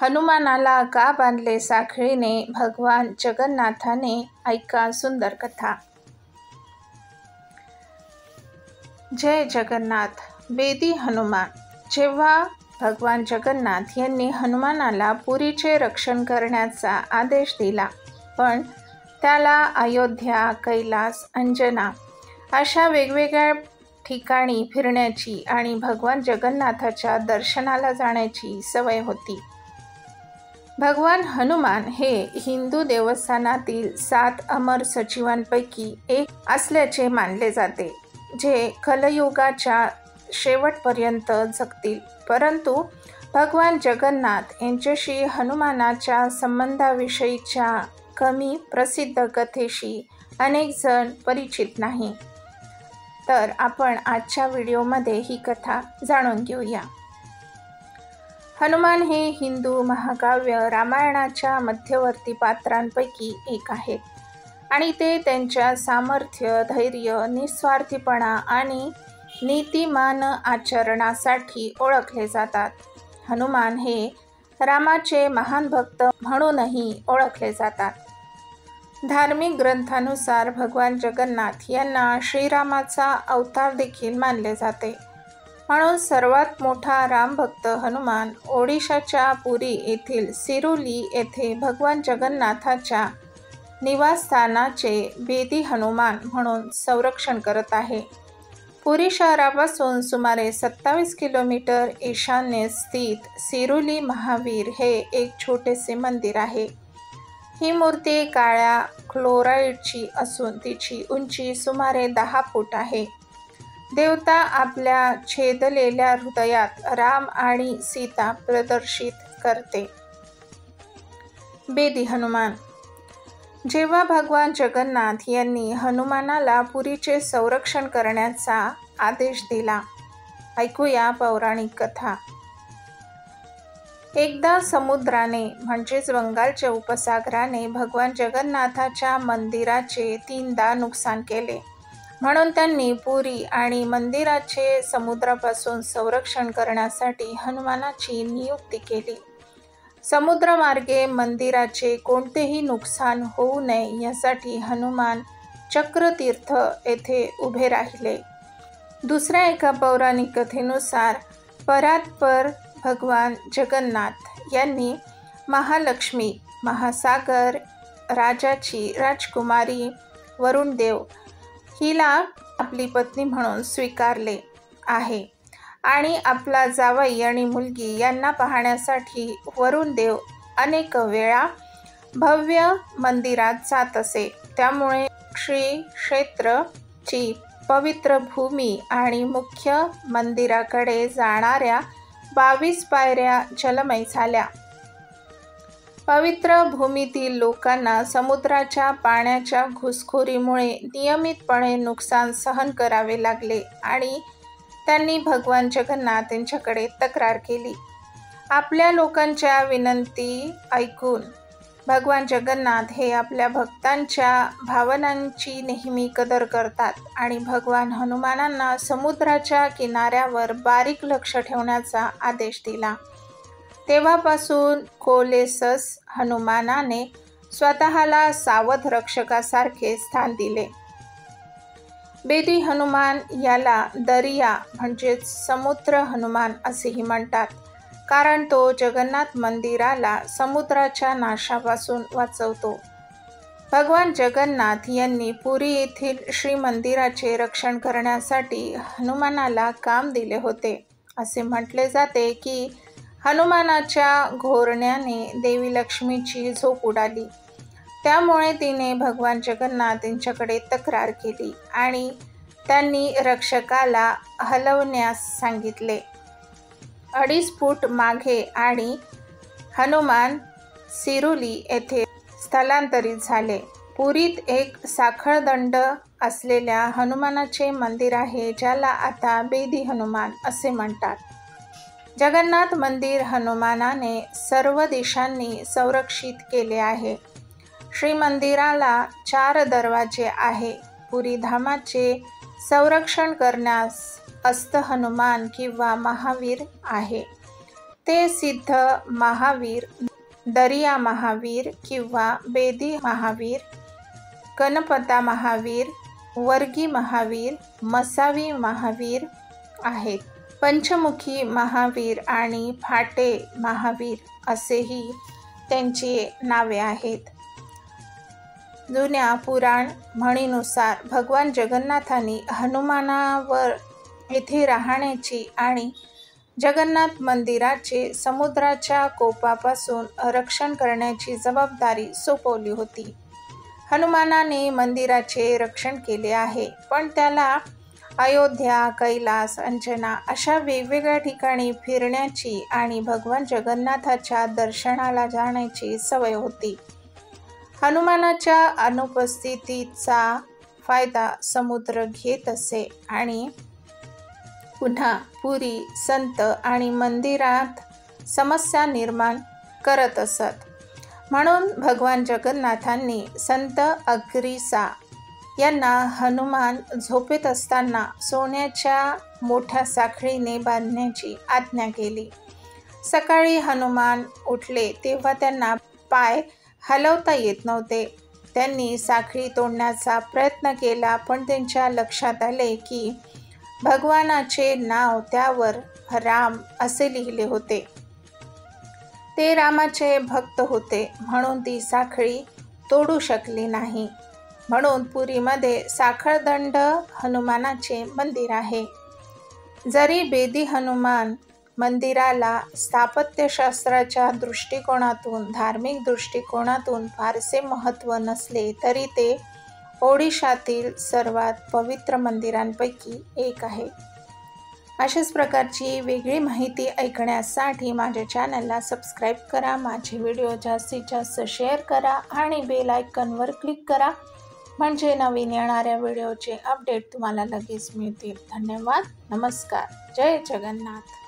हनुमानाला का बांधले साखळीने भगवान जगन्नाथाने? ऐका सुंदर कथा। जय जगन्नाथ। बेदी हनुमान। जेव्हा भगवान जगन्नाथ यांनी हनुमानाला पुरीचे रक्षण करण्याचा आदेश दिला, पण त्याला अयोध्या, कैलास, अंजना अशा वेगवेगळ्या ठिकाणी फिरण्याची आणि भगवान जगन्नाथाच्या दर्शनाला जाण्याची सवय होती। भगवान हनुमान हे हिंदू देवस्थानातील 7 अमर सचिवांपैकी एक असल्याचे मानले जाते, जे कलयुगाच्या शेवटपर्यंत जगतील। परंतु भगवान जगन्नाथ यांच्याशी हनुमानाच्या संबंधाविषयीच्या कमी प्रसिद्ध कथेशी अनेक जण परिचित नाही। तर आपण आजच्या व्हिडिओमध्ये ही कथा जाणून घेऊया। हनुमान हे हिंदू महाकाव्य रामायणाच्या मध्यवर्ती पात्रांपैकी एक आहेत आणि ते त्यांच्या सामर्थ्य, धैर्य, निस्वार्थीपणा आणि नीतिमान आचरणासाठी ओळखले जातात। हनुमान हे रामाचे महान भक्त म्हणूनही ओळखले जातात। धार्मिक ग्रंथानुसार भगवान जगन्नाथ यांना श्रीरामाचा अवतार देखील मानले जाते, म्हणून सर्वात मोठा रामभक्त हनुमान ओडिशाच्या पुरी येथील सिरुली येथे भगवान जगन्नाथाच्या निवासस्थानाचे बेदी हनुमान म्हणून संरक्षण करत आहे। पुरी शहरापासून सुमारे 27 किलोमीटर ईशान्येस स्थित सिरुली महावीर हे एक छोटेसे मंदिर आहे। ही मूर्ती काळ्या क्लोराईडची असून तिची उंची सुमारे 10 फूट आहे। देवता आपल्या छेदलेल्या हृदयात राम आणि सीता प्रदर्शित करते। बेदी हनुमान। जेव्हा भगवान जगन्नाथ यांनी हनुमानाला पुरीचे संरक्षण करण्याचा आदेश दिला, ऐकूया पौराणिक कथा। एकदा समुद्राने म्हणजेच बंगालच्या उपसागराने भगवान जगन्नाथाच्या मंदिराचे 3दा नुकसान केले, म्हणून त्यांनी पुरी आणि मंदिराचे समुद्रापासून संरक्षण करण्यासाठी हनुमानाची नियुक्ती केली। समुद्रमार्गे मंदिराचे कोणतेही नुकसान होऊ नये यासाठी हनुमान चक्रतीर्थ येथे उभे राहिले। दुसऱ्या एका पौराणिक कथेनुसार परात्पर भगवान जगन्नाथ यांनी महालक्ष्मी, महासागर राजाची राजकुमारी वरुणदेव हिला आपली पत्नी म्हणून स्वीकारले आहे आणि आपला जावई आणि मुलगी यांना पाहण्यासाठी वरुणदेव अनेक वेळा भव्य मंदिरात जात असे। त्यामुळे श्री क्षेत्राची पवित्र भूमी आणि मुख्य मंदिराकडे जाणाऱ्या 22 पायऱ्या जलमय झाल्या। पवित्र भूमीतील लोकांना समुद्राच्या पाण्याच्या घुसखोरीमुळे नियमितपणे नुकसान सहन करावे लागले आणि त्यांनी भगवान जगन्नाथ यांच्याकडे तक्रार केली। आपल्या लोकांच्या विनंती ऐकून भगवान जगन्नाथ हे आपल्या भक्तांच्या भावनांची नेहमी कदर करतात आणि भगवान हनुमानांना समुद्राच्या किनाऱ्यावर बारीक लक्ष ठेवण्याचा आदेश दिला। तेव्हापासून कोलेसस हनुमानाने स्वतःला सावध रक्षकासारखे स्थान दिले। बेदी हनुमान याला दरिया म्हणजेच समुद्र हनुमान असेही म्हणतात, कारण तो जगन्नाथ मंदिराला समुद्राच्या नाशापासून वाचवतो। भगवान जगन्नाथ यांनी पुरी येथील श्री मंदिराचे रक्षण करण्यासाठी हनुमानाला काम दिले होते। असे म्हटले जाते की हनुमानाच्या घोरण्याने देवी लक्ष्मीची झोप उडाली, त्यामुळे तिने भगवान जगन्नाथ यांच्याकडे तक्रार केली आणि त्यांनी रक्षकाला हलवण्यास सांगितले। 2.5 फूट मागे आणि हनुमान सिरुली येथे स्थलांतरित झाले। पुरीत एक साखळदंड असलेल्या हनुमानाचे मंदिर आहे, ज्याला आता बेदी हनुमान असे म्हणतात। जगन्नाथ मंदिर हनुमानाने सर्व दिशांनी संरक्षित केले आहे। श्री मंदिराला 4 दरवाजे आहे। पुरी धामाचे संरक्षण करण्यास अस्त हनुमान किंवा महावीर आहे। ते सिद्ध महावीर, दरिया महावीर किंवा बेदी महावीर, गणपता महावीर, वर्गी महावीर, मसावी महावीर आहेत. पंचमुखी महावीर आणि फाटे महावीर असेही त्यांची नावे आहेत. जुन्या पुराण म्हणीनुसार भगवान जगन्नाथांनी हनुमानावर येथे राहण्याची आणि जगन्नाथ मंदिराचे समुद्राच्या कोपापासून रक्षण करण्याची जबाबदारी सोपवली होती. हनुमानाने मंदिराचे रक्षण केले आहे, पण त्याला अयोध्या, कैलास, अंजना अशा वेगवेगळ्या ठिकाणी फिरण्याची आणि भगवान जगन्नाथाच्या दर्शनाला जाण्याची सवय होती. हनुमानाच्या अनुपस्थितीचा फायदा समुद्र घेत असे आणि पुन्हा पुरी, संत आणि मंदिरात समस्या निर्माण करत असत. म्हणून भगवान जगन्नाथांनी संत अग्रीसा यांना हनुमान झोपेत असताना सोन्याच्या मोठ्या साखळीने बांधण्याची आज्ञा केली. सकाळी हनुमान उठले तेव्हा त्यांना पाय हलवता येत नव्हते. त्यांनी साखळी तोडण्याचा प्रयत्न केला, पण त्यांच्या लक्षात आले की भगवानाचे नाव त्यावर राम असे लिहिले होते. ते रामाचे भक्त होते, म्हणून ती साखळी तोडू शकली नाही. म्हणून पुरीमध्ये साखळदंड हनुमानाचे मंदिर आहे. जरी बेदी हनुमान मंदिराला स्थापत्यशास्त्राच्या दृष्टिकोनातून, धार्मिक दृष्टिकोनातून फारसे महत्त्व नसले तरी ते ओडिशातील सर्वात पवित्र मंदिरांपैकी एक आहे. अशाच प्रकारची वेगळी माहिती ऐकण्यासाठी माझ्या चॅनलला सबस्क्राईब करा. माझे व्हिडिओ जास्तीत जास्त शेअर करा आणि बेल आयकॉनवर क्लिक करा, म्हणजे नवीन येणाऱ्या व्हिडिओचे अपडेट तुम्हाला लगेच मिळतील. धन्यवाद. नमस्कार. जय जगन्नाथ.